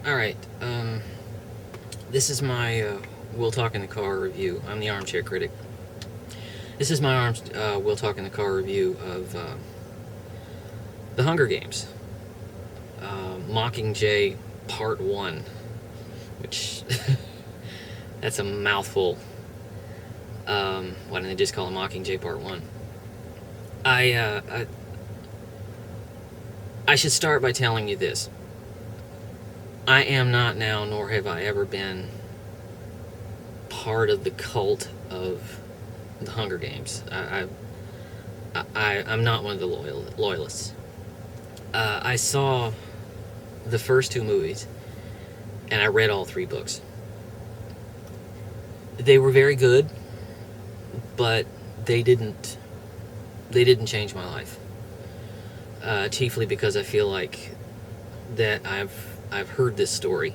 Alright, this is my We'll Talk in the Car review. I'm the Armchair Critic. This is my We'll Talk in the Car review of The Hunger Games. Mockingjay Part 1, which, that's a mouthful. Why didn't they just call it Mockingjay Part 1? I should start by telling you this. I am not now, nor have I ever been, part of the cult of the Hunger Games. I'm not one of the loyalists. I saw the first two movies, and I read all three books. They were very good, but they didn't change my life. Chiefly because I feel like that I've heard this story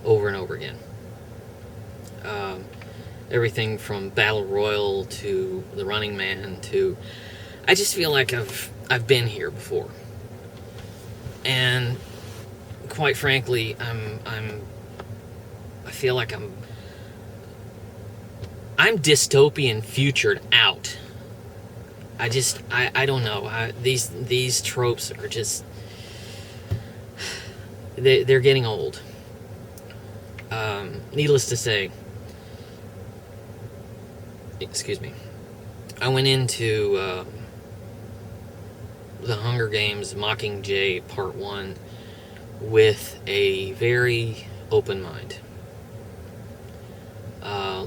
over and over again. Everything from Battle Royal to The Running Man to, I just feel like I've been here before. And quite frankly, I feel like I'm dystopian futured out. I don't know. These tropes are just, they're getting old. Needless to say, excuse me, I went into The Hunger Games Mockingjay Part 1 with a very open mind.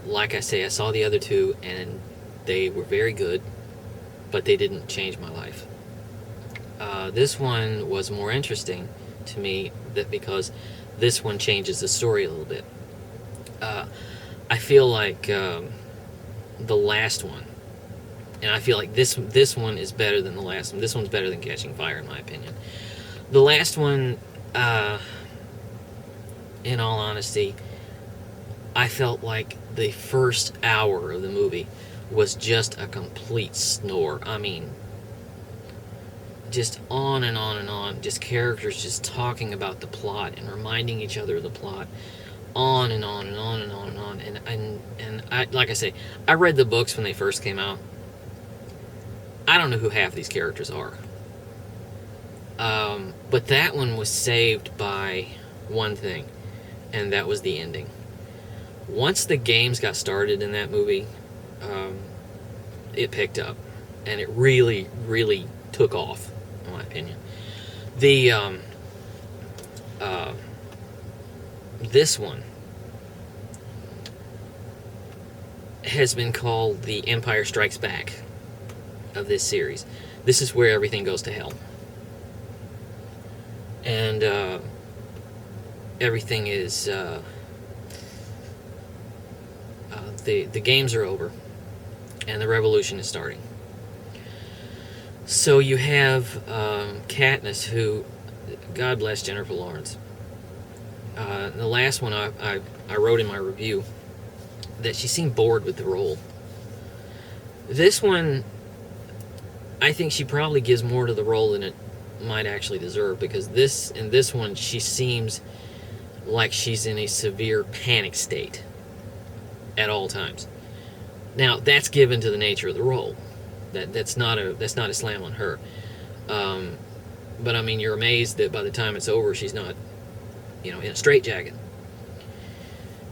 Like I say, I saw the other two and they were very good, but they didn't change my life. This one was more interesting to me because this one changes the story a little bit. I feel like the last one, and I feel like this one is better than the last one. This one's better than Catching Fire, in my opinion. The last one, in all honesty, I felt like the first hour of the movie was just a complete snore. I mean, just on and on and on. Just characters just talking about the plot and reminding each other of the plot. On and on and on and on and on. And I, like I say, I read the books when they first came out. I don't know who half these characters are. But that one was saved by one thing, and that was the ending. Once the games got started in that movie, it picked up, and it really, really took off, in my opinion. This one has been called the Empire Strikes Back of this series. This is where everything goes to hell. And everything is... the games are over, and the revolution is starting. So you have Katniss, who, God bless Jennifer Lawrence. The last one I wrote in my review that she seemed bored with the role. This one, I think she probably gives more to the role than it might actually deserve, because in this one she seems like she's in a severe panic state at all times. Now, that's given to the nature of the role. That's not a slam on her. But I mean, you're amazed that by the time it's over, she's not, in a straitjacket.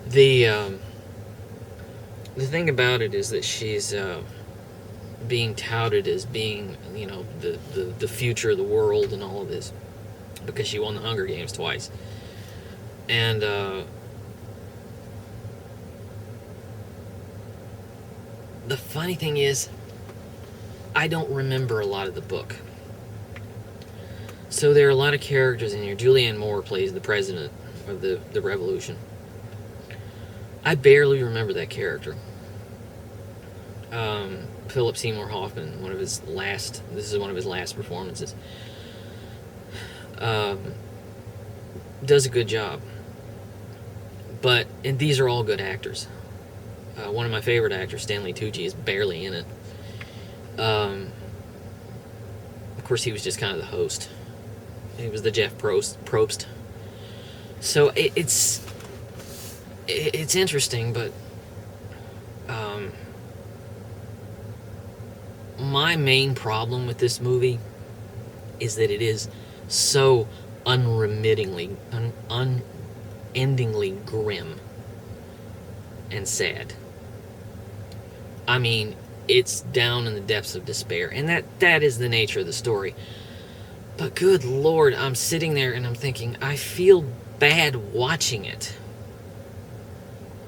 The thing about it is that she's being touted as being, the future of the world and all of this, because she won the Hunger Games twice. And the funny thing is, I don't remember a lot of the book. So there are a lot of characters in here. Julianne Moore plays the president of the revolution. I barely remember that character. Philip Seymour Hoffman, this is one of his last performances, does a good job. And these are all good actors. One of my favorite actors, Stanley Tucci, is barely in it. Of course, he was just kind of the host. He was the Jeff Probst. So it's interesting, but um, my main problem with this movie is that it is so unremittingly, unendingly grim and sad. I mean, it's down in the depths of despair, and that is the nature of the story. But good Lord, I'm sitting there and I'm thinking, I feel bad watching it.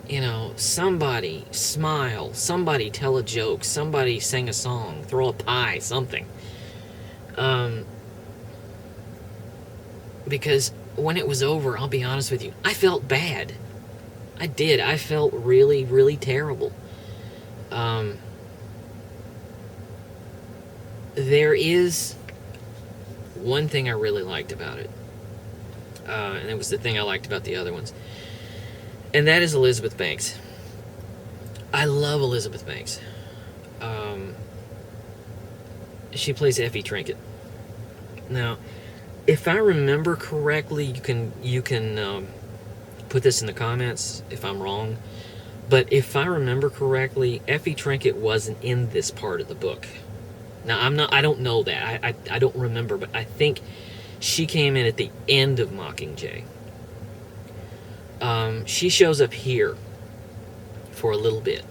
You know, somebody smile, somebody tell a joke, somebody sing a song, throw a pie, something. Because when it was over, I'll be honest with you, I felt bad. I did. I felt really, really terrible. There is one thing I really liked about it, and it was the thing I liked about the other ones, and that is Elizabeth Banks. I love Elizabeth Banks. She plays Effie Trinket. Now, if I remember correctly, you can put this in the comments if I'm wrong. But if I remember correctly, Effie Trinket wasn't in this part of the book. Now I don't know that. I don't remember, but I think she came in at the end of Mockingjay. She shows up here for a little bit.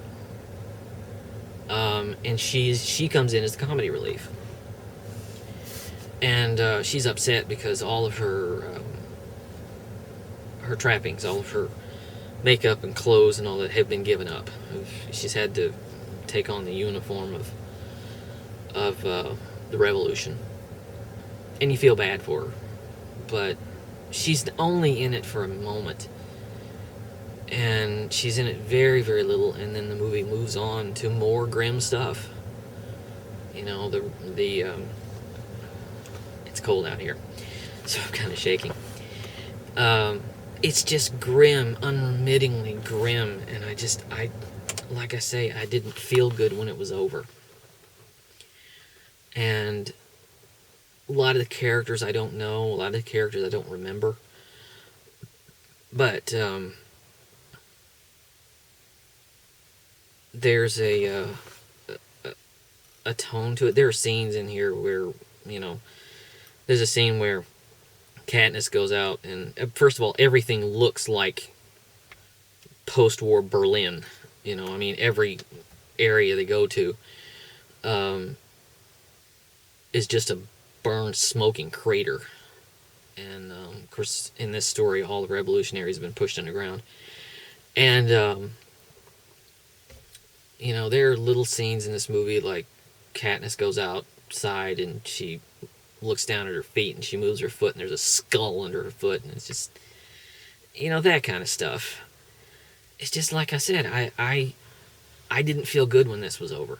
And she comes in as the comedy relief. And she's upset because all of her trappings, all of her makeup and clothes and all that have been given up. She's had to take on the uniform of the revolution, and you feel bad for her, but she's only in it for a moment, and she's in it very, very little, and then the movie moves on to more grim stuff. You know, it's cold out here, so I'm kind of shaking. It's just grim, unremittingly grim, and I like I say, I didn't feel good when it was over. And a lot of the characters I don't know, a lot of the characters I don't remember. But there's a tone to it. There are scenes in here where, you know, there's a scene where Katniss goes out, and first of all, everything looks like post-war Berlin. You know, I mean, every area they go to is just a burned, smoking crater. And, of course, in this story, all the revolutionaries have been pushed underground. And, you know, there are little scenes in this movie, like Katniss goes outside and she looks down at her feet and she moves her foot and there's a skull under her foot, and it's just, you know, that kind of stuff. It's just like I said, I didn't feel good when this was over.